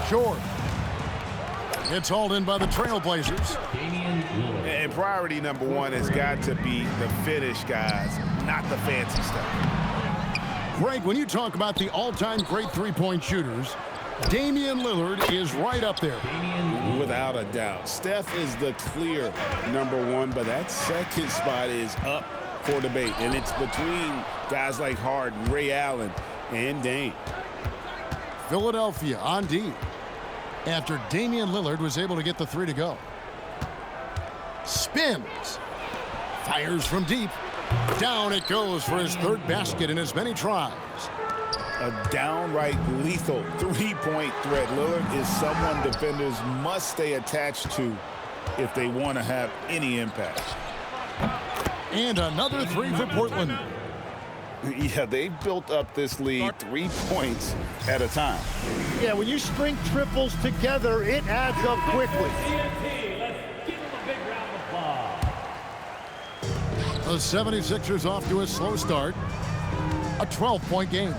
short. It's hauled in by the Trailblazers. And priority number one has got to be the finish, guys, not the fancy stuff. Greg, when you talk about the all-time great three-point shooters, Damian Lillard is right up there. Without a doubt. Steph is the clear number one, but that second spot is up for debate. And it's between guys like Harden, Ray Allen, and Dame. Philadelphia on D. After Damian Lillard was able to get the three to go. Spins. Fires from deep. Down it goes for his third basket in as many tries. A downright lethal three-point threat. Lillard is someone defenders must stay attached to if they want to have any impact. And another three for Portland. Yeah, they've built up this lead 3 points at a time. Yeah, when you string triples together, it adds up quickly. The 76ers off to a slow start. A 12-point game.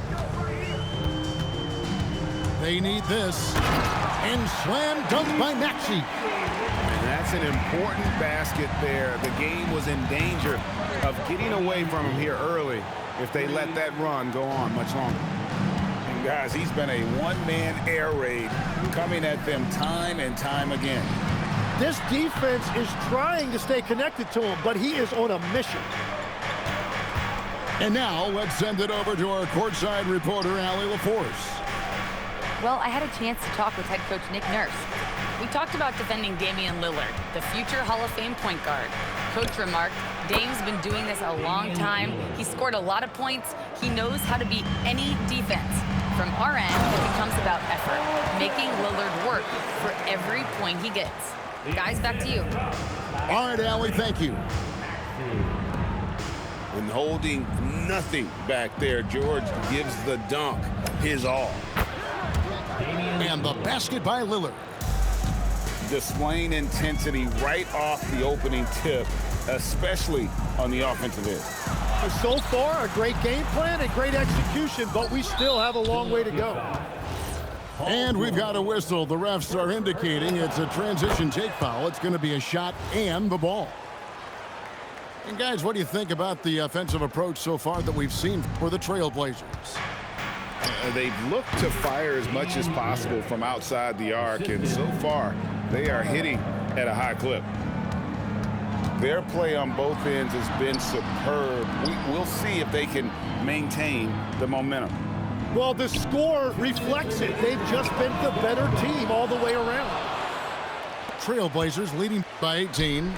They need this. And slam dunk by Maxey. And that's an important basket there. The game was in danger of getting away from him here early if they let that run go on much longer. And guys, he's been a one-man air raid coming at them time and time again. This defense is trying to stay connected to him, but he is on a mission. And now let's send it over to our courtside reporter, Allie LaForce. Well, I had a chance to talk with head coach Nick Nurse. We talked about defending Damian Lillard, the future Hall of Fame point guard. Coach remarked, Dame's been doing this a long time. He scored a lot of points. He knows how to beat any defense. From our end, it becomes about effort, making Lillard work for every point he gets. Guys, back to you. All right, Allie, thank you. And holding nothing back there, George gives the dunk his all. And the basket by Lillard. Displaying intensity right off the opening tip, especially on the offensive end. So far, a great game plan and great execution, but we still have a long way to go. And we've got a whistle. The refs are indicating it's a transition take foul. It's going to be a shot and the ball. And guys, what do you think about the offensive approach so far that we've seen for the Trailblazers? They've looked to fire as much as possible from outside the arc, and so far they are hitting at a high clip. Their play on both ends has been superb. We'll see if they can maintain the momentum. Well, the score reflects it. They've just been the better team all the way around. Trailblazers leading by 18.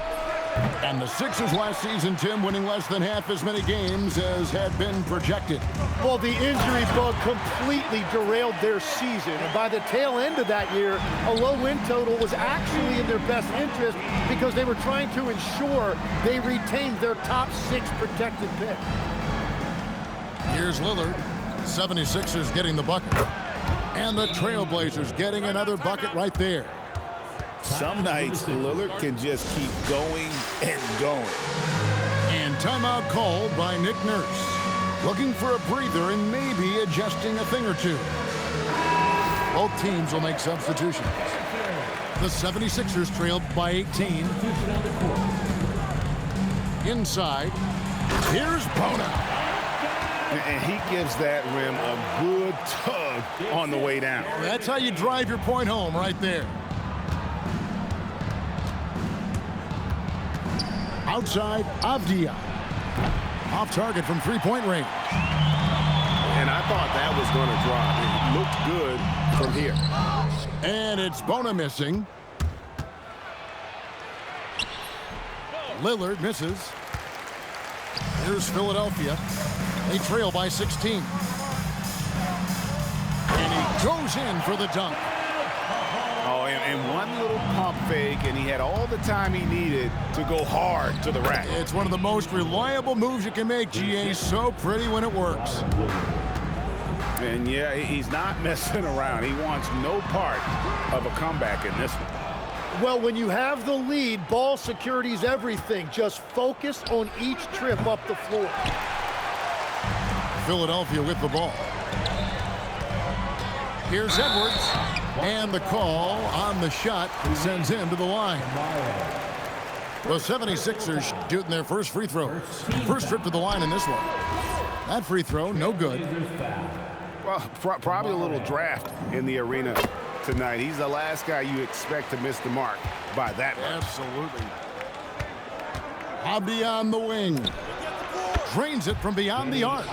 And the Sixers last season, Tim, winning less than half as many games as had been projected. Well, the injury bug completely derailed their season. And by the tail end of that year, a low win total was actually in their best interest because they were trying to ensure they retained their top 6 protected pick. Here's Lillard. 76ers getting the bucket. And the Trailblazers getting another bucket right there. Some nights, Lillard can just keep going and going. And timeout called by Nick Nurse. Looking for a breather and maybe adjusting a thing or two. Both teams will make substitutions. The 76ers trailed by 18. Inside, here's Bona. And he gives that rim a good tug on the way down. That's how you drive your point home right there. Outside, Avdia. Off target from three-point range. And I thought that was going to drop. It looked good from here. And it's Bona missing. Lillard misses. Here's Philadelphia. They trail by 16. And he goes in for the dunk. Oh, and one little pump fake, and he had all the time he needed to go hard to the rack. It's one of the most reliable moves you can make, GA. So pretty when it works. And yeah, he's not messing around. He wants no part of a comeback in this one. Well, when you have the lead, ball security is everything. Just focus on each trip up the floor. Philadelphia with the ball. Here's Edwards. And the call on the shot sends him to the line. The 76ers shooting their first free throw. First trip to the line in this one. That free throw, no good. Well, probably a little draft in the arena tonight. He's the last guy you expect to miss the mark by that much. Absolutely. Abdi on the wing. Drains it from beyond the arc.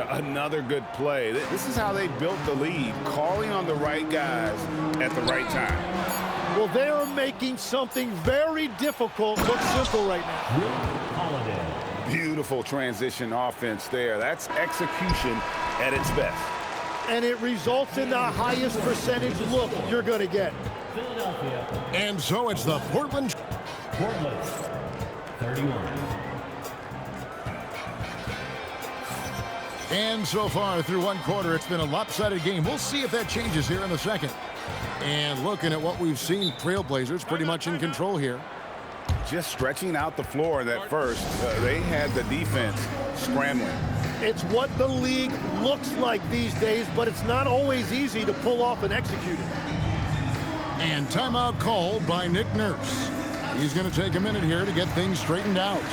Another good play. This is how they built the lead, calling on the right guys at the right time. Well, they are making something very difficult look simple right now. Beautiful transition offense there. That's execution at its best. And it results in the highest percentage look you're going to get. And so it's the Portland 31. And so far through one quarter, it's been a lopsided game. We'll see if that changes here in the second. And looking at what we've seen, Trailblazers pretty much in control here. Just stretching out the floor in that first. They had the defense scrambling. It's what the league looks like these days, but it's not always easy to pull off and execute it. And timeout called by Nick Nurse. He's going to take a minute here to get things straightened out.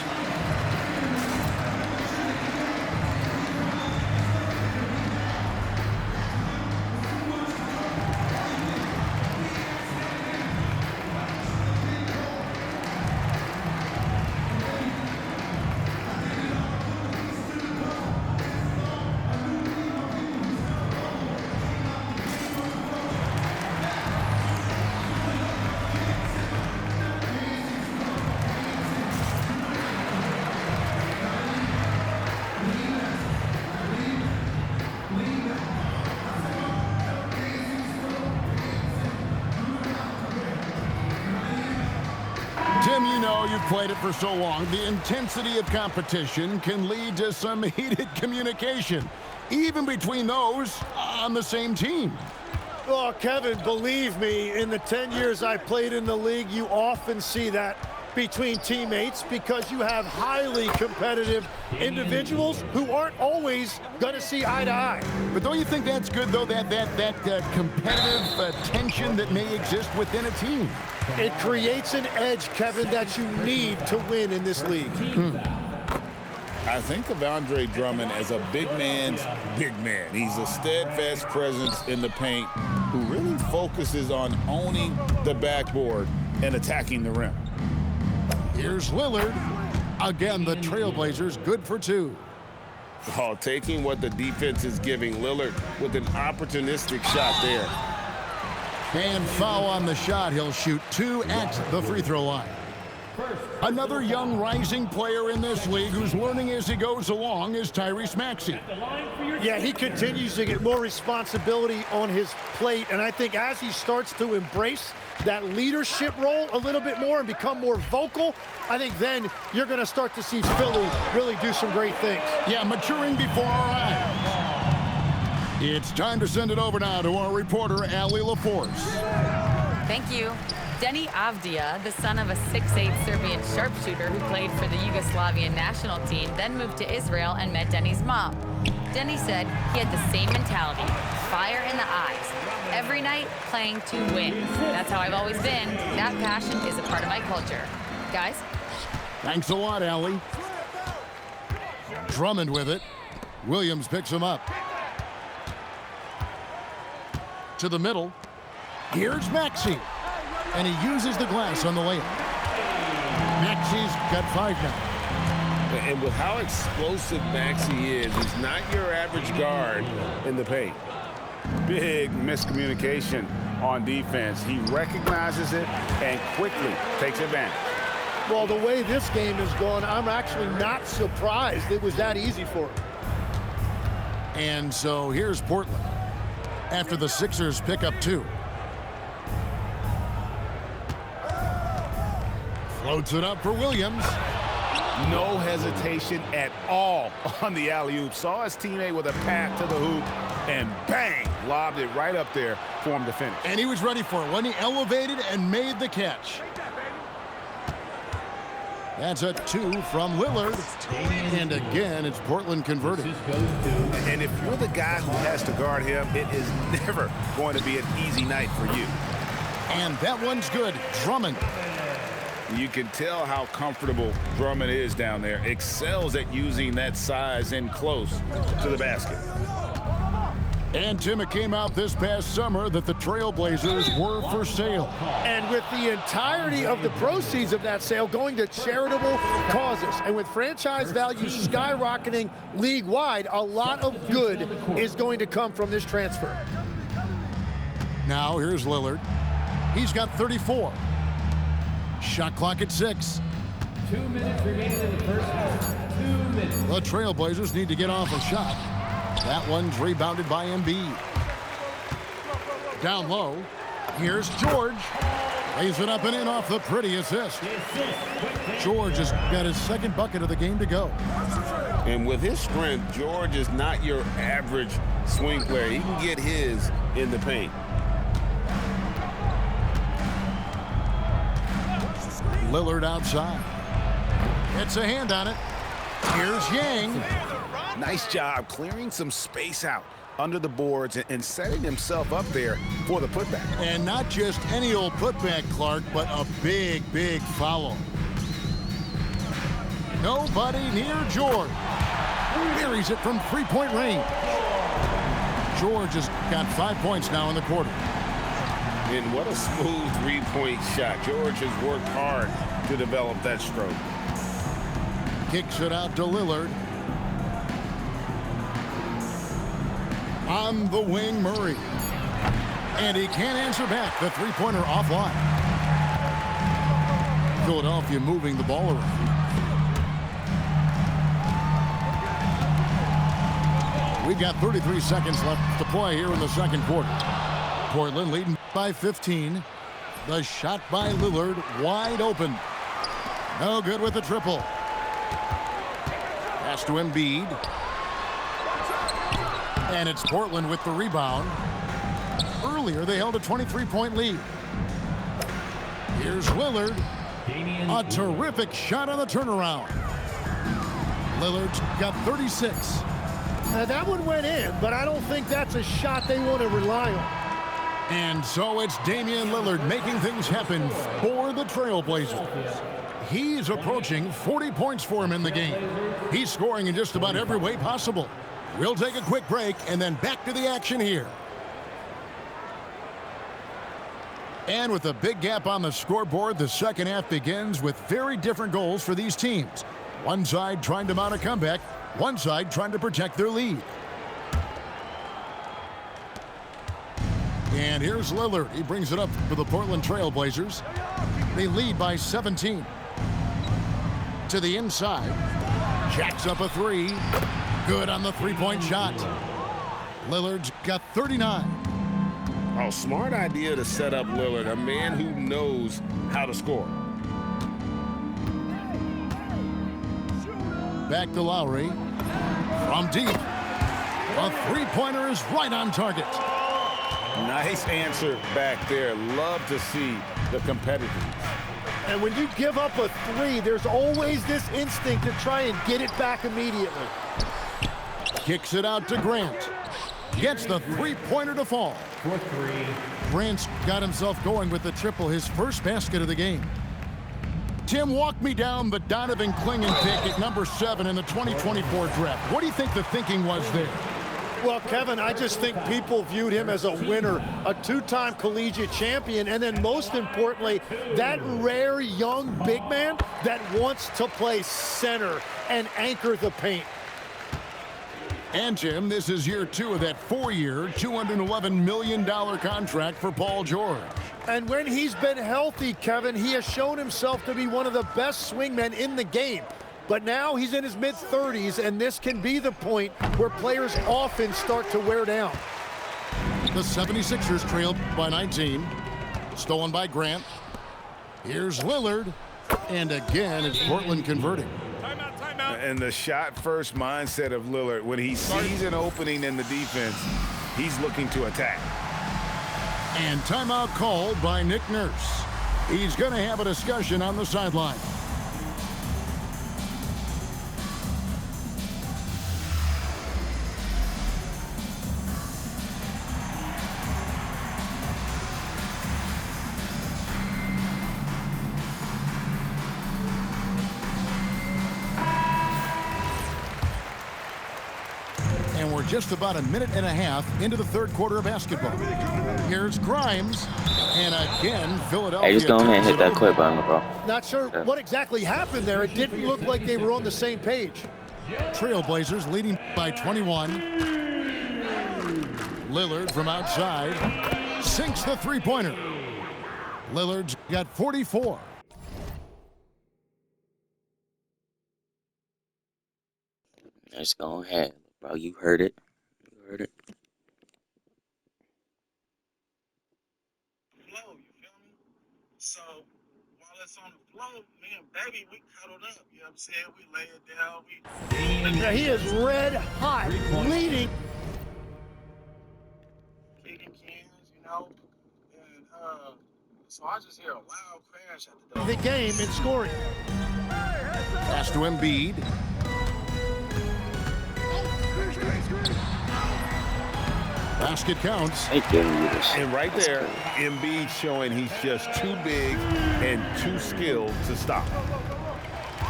Tim, you know, you've played it for so long. The intensity of competition can lead to some heated communication, even between those on the same team. Oh, Kevin, believe me, in the 10 years I played in the league, you often see that between teammates because you have highly competitive individuals who aren't always going to see eye to eye. But don't you think that's good, though, that competitive tension that may exist within a team? It creates an edge, Kevin, that you need to win in this league. I think of Andre Drummond as a big man's big man. He's a steadfast presence in the paint who really focuses on owning the backboard and attacking the rim. Here's Lillard. Again, the Trailblazers good for two. Oh, taking what the defense is giving Lillard with an opportunistic shot there. And foul on the shot. He'll shoot 2 at the free throw line. Another young rising player in this league who's learning as he goes along is Tyrese Maxey. Yeah, he continues to get more responsibility on his plate, and I think as he starts to embrace that leadership role a little bit more and become more vocal, I think then you're going to start to see Philly really do some great things. Yeah, maturing before our eyes. It's time to send it over now to our reporter, Allie LaForce. Thank you. Denny Avdia, the son of a 6'8" Serbian sharpshooter who played for the Yugoslavian national team, then moved to Israel and met Denny's mom. Denny said he had the same mentality, fire in the eyes. Every night, playing to win. That's how I've always been. That passion is a part of my culture. Guys? Thanks a lot, Allie. Drummond with it. Williams picks him up. To the middle. Here's Maxey. And he uses the glass on the layup. Maxey's got 5 now. And with how explosive Maxey is, he's not your average guard in the paint. Big miscommunication on defense. He recognizes it and quickly takes advantage. Well, the way this game is going, I'm actually not surprised it was that easy for him. And so here's Portland after the Sixers pick up 2. Floats it up for Williams. No hesitation at all on the alley-oop. Saw his teammate with a path to the hoop, and bang, lobbed it right up there for him to finish. And he was ready for it when he elevated and made the catch. That's a 2 from Lillard. And again, it's Portland converting. And if you're the guy who has to guard him, it is never going to be an easy night for you. And that one's good. Drummond. You can tell how comfortable Drummond is down there. Excels at using that size in close to the basket. And Tim, it came out this past summer that the Trailblazers were for sale. And with the entirety of the proceeds of that sale going to charitable causes, and with franchise values skyrocketing league-wide, a lot of good is going to come from this transfer. Now here's Lillard. He's got 34. Shot clock at 6. 2 minutes remaining in the first half. 2 minutes. The Trailblazers need to get off a shot. That one's rebounded by Embiid. Down low. Here's George. Lays it up and in off the pretty assist. George has got his second bucket of the game to go. And with his strength, George is not your average swing player. He can get his in the paint. Lillard outside. It's a hand on it. Here's Yang. Nice job clearing some space out under the boards and setting himself up there for the putback. And not just any old putback, Clark, but a big, big foul. Nobody near George. Buries it from three-point range. George has got 5 points now in the quarter. And what a smooth three-point shot. George has worked hard to develop that stroke. Kicks it out to Lillard. On the wing, Murray. And he can't answer back. The three-pointer offline. Philadelphia moving the ball around. We've got 33 seconds left to play here in the second quarter. Portland leading by 15. The shot by Lillard wide open. No good with the triple. Pass to Embiid. And it's Portland with the rebound. Earlier, they held a 23-point lead. Here's Lillard. Damian. A terrific shot on the turnaround. Lillard's got 36. That one went in, but I don't think that's a shot they want to rely on. And so it's Damian Lillard making things happen for the Trailblazers. He's approaching 40 points for him in the game. He's scoring in just about every way possible. We'll take a quick break and then back to the action here. And with a big gap on the scoreboard, the second half begins with very different goals for these teams. One side trying to mount a comeback, one side trying to protect their lead. And here's Lillard. He brings it up for the Portland Trailblazers. They lead by 17. To the inside. Jacks up a three. Good on the three-point shot. Lillard's got 39. Oh, smart idea to set up Lillard, a man who knows how to score. Back to Lowry. From deep. A three-pointer is right on target. Nice answer back there. Love to see the competitiveness. And when you give up a three, there's always this instinct to try and get it back immediately. Kicks it out to Grant. Gets the three-pointer to fall. For three. Grant's got himself going with the triple, his first basket of the game. Tim, walk me down the Donovan Clingan pick at number 7 in the 2024 draft. What do you think the thinking was there? Well, Kevin, I just think people viewed him as a winner, a two-time collegiate champion, and then most importantly, that rare young big man that wants to play center and anchor the paint. And, Jim, this is year 2 of that 4-year, $211 million contract for Paul George. And when he's been healthy, Kevin, he has shown himself to be one of the best swingmen in the game. But now he's in his mid-30s, and this can be the point where players often start to wear down. The 76ers trailed by 19. Stolen by Grant. Here's Lillard. And again, it's Portland converting. And the shot-first mindset of Lillard, when he sees an opening in the defense, he's looking to attack. And timeout called by Nick Nurse. He's going to have a discussion on the sideline. just about a minute and a half into the third quarter of basketball. Here's Grimes. And again, Philadelphia. Hey, just go ahead and hit that quit button, bro. Not sure what exactly happened there. It didn't look like they were on the same page. Trailblazers leading by 21. Lillard from outside sinks the three-pointer. Lillard's got 44. Just go ahead, bro. You heard it. You heard it. Flow, you feel me? So while it's on the flow, me and baby, we cuddled up. You know what I'm saying? We lay it down. Now he is red hot, leading. Kicking cans, you know? And so I just hear a loud crash at the door. The game in scoring. Pass to Embiid. Basket counts. They giving you this. And right there, Embiid showing he's just too big and too skilled to stop.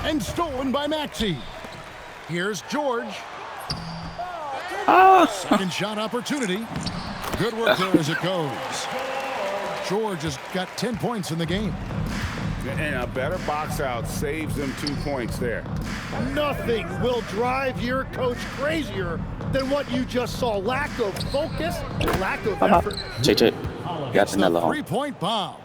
And stolen by Maxey. Here's George. Second shot opportunity. Good work there as it goes. George has got 10 points in the game. And a better box out saves them 2 points there. Nothing will drive your coach crazier than what you just saw. Lack of focus, lack of effort. JJ, got another home. Three-point bomb.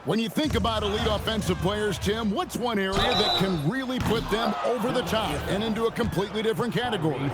When you think about elite offensive players, Tim, what's one area that can really put them over the top and into a completely different category?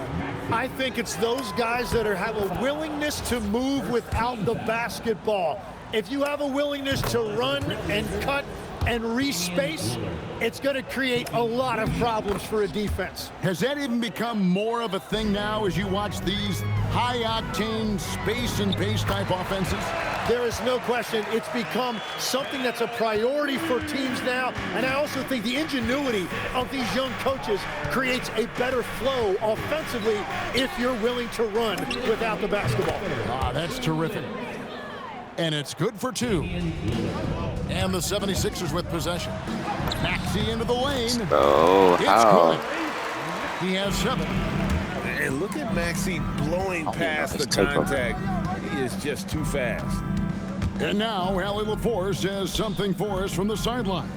I think it's those guys that have a willingness to move without the basketball. If you have a willingness to run and cut and respace, it's going to create a lot of problems for a defense. Has that even become more of a thing now as you watch these high-octane space and pace type offenses? There is no question it's become something that's a priority for teams now, and I also think the ingenuity of these young coaches creates a better flow offensively if you're willing to run without the basketball. That's terrific. And it's good for two. And the 76ers with possession. Maxey into the lane. Oh, It's good. He has 7. And look at Maxey blowing past the contact. He is just too fast. And now, Allie LaForce says something for us from the sideline.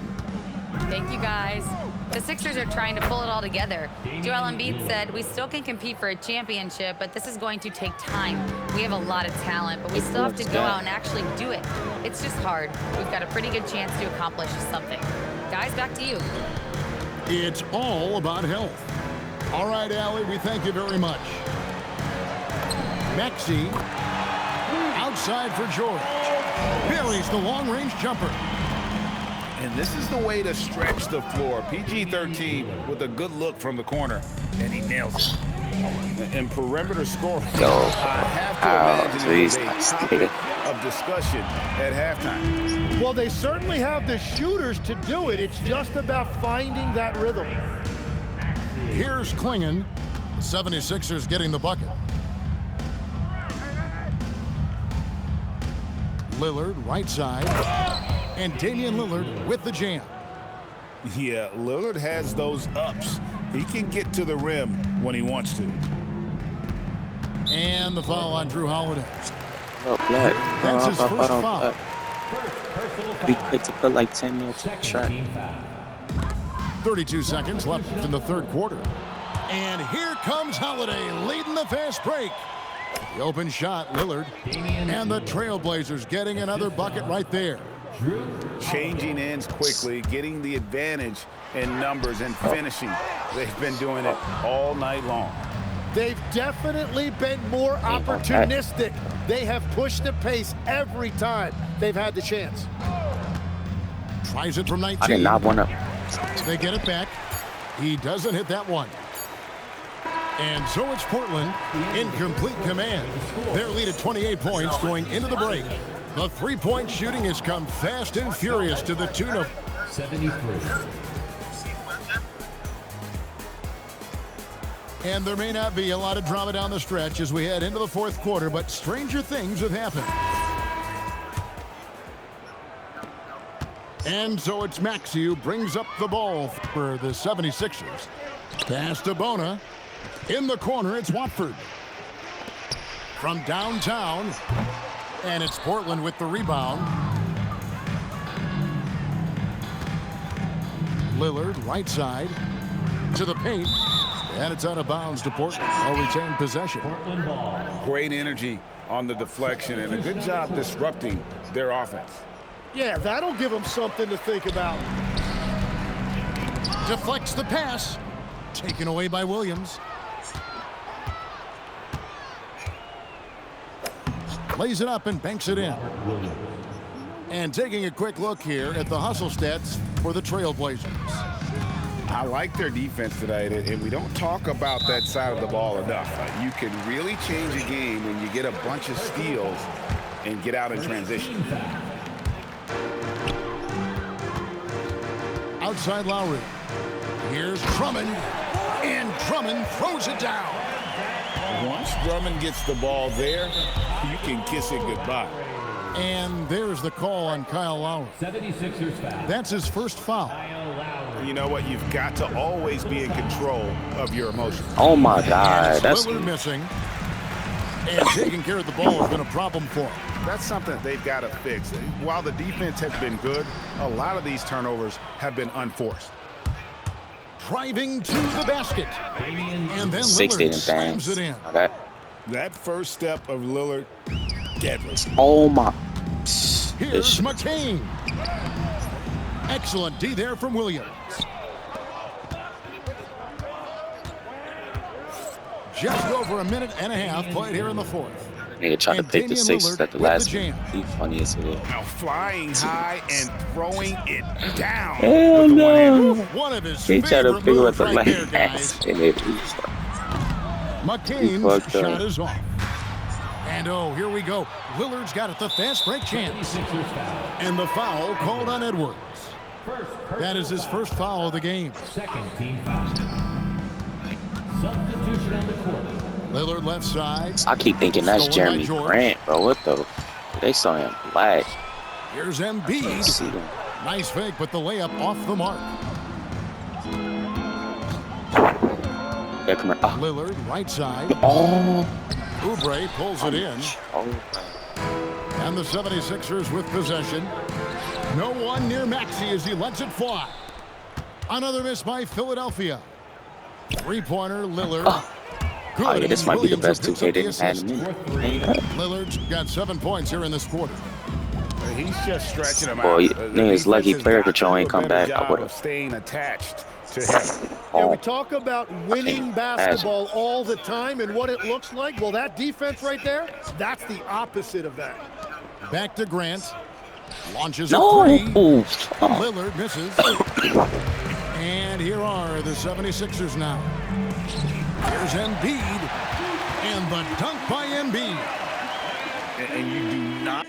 Thank you, guys. The Sixers are trying to pull it all together. Joel Embiid said, we still can compete for a championship, but this is going to take time. We have a lot of talent, but we still have to go out and actually do it. It's just hard. We've got a pretty good chance to accomplish something. Guys, back to you. It's all about health. All right, Allie, we thank you very much. Maxey outside for George. Buries the long-range jumper. And this is the way to stretch the floor. PG-13 with a good look from the corner, and he nails it. And perimeter scoring, I have to imagine is a topic of discussion at halftime. Well, they certainly have the shooters to do it. It's just about finding that rhythm. Here's Klingon. The 76ers getting the bucket. Lillard, right side. And Damian Lillard with the jam. Yeah, Lillard has those ups. He can get to the rim when he wants to. And the foul on Drew Holiday. Oh, Black. That's his first foul. Be quick to put like 10 minutes on the track. 32 seconds left in the third quarter. And here comes Holiday leading the fast break. The open shot, Lillard. And the Trailblazers getting another bucket right there. Changing ends quickly, getting the advantage in numbers and finishing. They've been doing it all night long. They've definitely been more opportunistic. They have pushed the pace every time they've had the chance. Tries it from 19. I did not want to. They get it back. He doesn't hit that one. And so it's Portland in complete command. Their lead at 28 points going into the break. The three-point shooting has come fast and furious to the tune of 73. And there may not be a lot of drama down the stretch as we head into the fourth quarter, but stranger things have happened. And so it's Maxey who brings up the ball for the 76ers. Pass to Bona. In the corner, it's Watford. from downtown. And it's Portland with the rebound. Lillard, right side, to the paint. And it's out of bounds to Portland. They'll retain possession. Great energy on the deflection and a good job disrupting their offense. Yeah, that'll give them something to think about. Deflects the pass. Taken away by Williams. Lays it up and banks it in. And taking a quick look here at the hustle stats for the Trailblazers. I like their defense tonight, and we don't talk about that side of the ball enough. You can really change a game when you get a bunch of steals and get out in transition. Outside Lowry. Here's Drummond. And Drummond throws it down. Once Drummond gets the ball there, you can kiss it goodbye. And there's the call on Kyle Lowry. 76ers foul. That's his first foul. You know what? You've got to always be in control of your emotions. Oh my God, that's Lillard missing. And taking care of the ball has been a problem for him. That's something they've got to fix. While the defense has been good, a lot of these turnovers have been unforced. Driving to the basket. And then 16 Lillard slams it in. Okay. That first step of Lillard, deadly. Oh my. Here's McCain. Excellent D there from Williams. Just over a minute and a half played here in the fourth. Nigga tried to And pick the Damian sixth Lillard at the with last the jam. one. He funny as hell. Now flying high and throwing it down. Hell with the no. One of his He tried to favorite pick it moves with the right there, last guys. and it McCain's fucked shot up. is off. And oh, here we go. Lillard's got it, the fast break chance. And the foul called on Edwards. That is his first foul of the game. Second team foul. Substitution on the court. Lillard left side. I keep thinking that's Stolen by Jeremy George. Grant, bro. What the? They saw him black. Here's Can't Embiid. see him. Nice fake, but the layup off the mark. Yeah, come here. Oh. Lillard, right side. Oh. Oubre pulls it in. Oh. And the 76ers with possession. No one near Maxey as he lets it fly. Another miss by Philadelphia. Three-pointer, Lillard. Good. Oh, yeah, this might be the Williams best picks 2K up the they've had in assist. a minute. Lillard's got 7 points here in this quarter. He's just stretching them Boy, out. niggas lucky player control ain't come back. I I would've. staying attached to him. Yeah, we Oh. talk about winning basketball all the time and what it looks like. Well, that defense right there, that's the opposite of that. Back to Grant. Launches No. a three. Oh. Lillard misses. And here are the 76ers now. Here's Embiid. And the dunk by Embiid. And you do not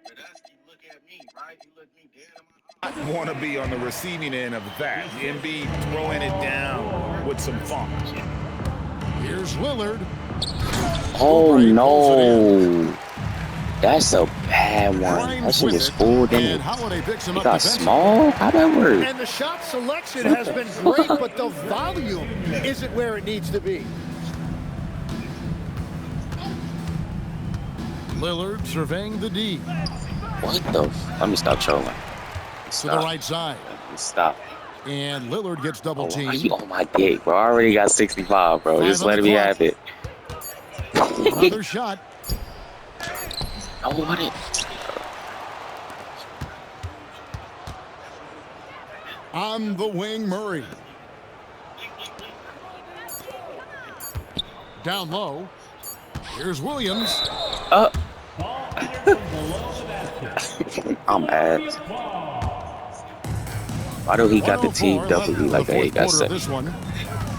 But that's, you look at me, right? You look me dead in my eyes. want to be on the receiving end of that. Embiid throwing it down with some funk. Here's Lillard. Oh Oubre pulls it in. no. That's a bad one. That Grimes shit with was it. full, didn't And it? Holiday picks him He up got defensively. small? How that work? And the shot selection has been great, but the volume isn't where it needs to be. Lillard surveying the D. What the? Let me stop trolling. To the Stop. right side. Stop. And Lillard gets double Oh, why teamed. you on my dick, bro? I already got 65, bro. Five Just on let the me clock. have it. Another shot. I want it. On the wing, Murray. Down low. Here's Williams. I'm ass. Why do he got the T 104 double E like the that? He fourth got quarter of seven. this one.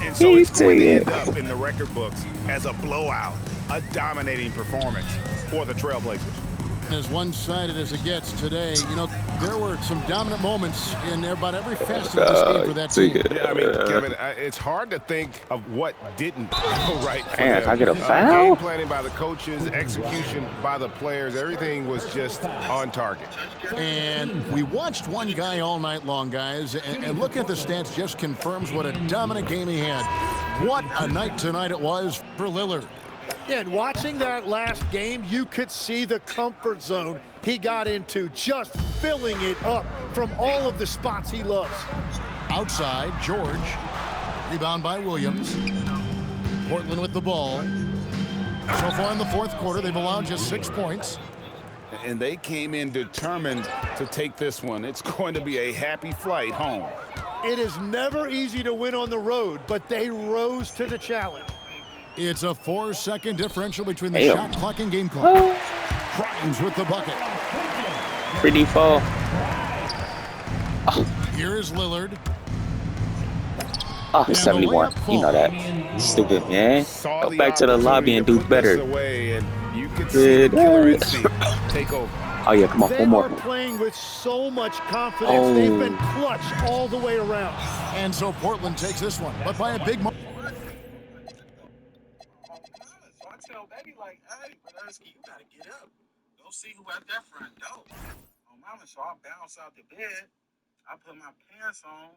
And so He's it's going to saying end it. up in the record books as a blowout, a dominating performance for the Trailblazers. As one-sided as it gets today, you know, there were some dominant moments in about every facet of this game for that team. Yeah, I mean, Kevin, it's hard to think of what didn't go right for Man, them. I get a Game foul? planning by the coaches, execution by the players, everything was just on target. And we watched one guy all night long, guys, and look at the stats, just confirms what a dominant game he had. What a night tonight it was for Lillard. Yeah, and watching that last game, you could see the comfort zone he got into, just filling it up from all of the spots he loves. Outside, George. Rebound by Williams. Portland with the ball. So far in the fourth quarter, they've allowed just 6 points. And they came in determined to take this one. It's going to be a happy flight home. It is never easy to win on the road, but they rose to the challenge. It's a 4-second differential between the shot clock and game clock. Grimes with the bucket. Pretty fall. Here's Lillard. Oh, 71. You know that. Stupid, man. Go back to the lobby and do better. You could see the killer instinct take over. Oh, yeah, come on. They One more. are playing with so much confidence. They've been clutch all the way around. And so Portland takes this one, but by a big margin. So I tell baby, like, hey, Brodusky, you gotta get up. Go see who at that front door. Oh, mama, so I bounce out the bed. I put my pants on.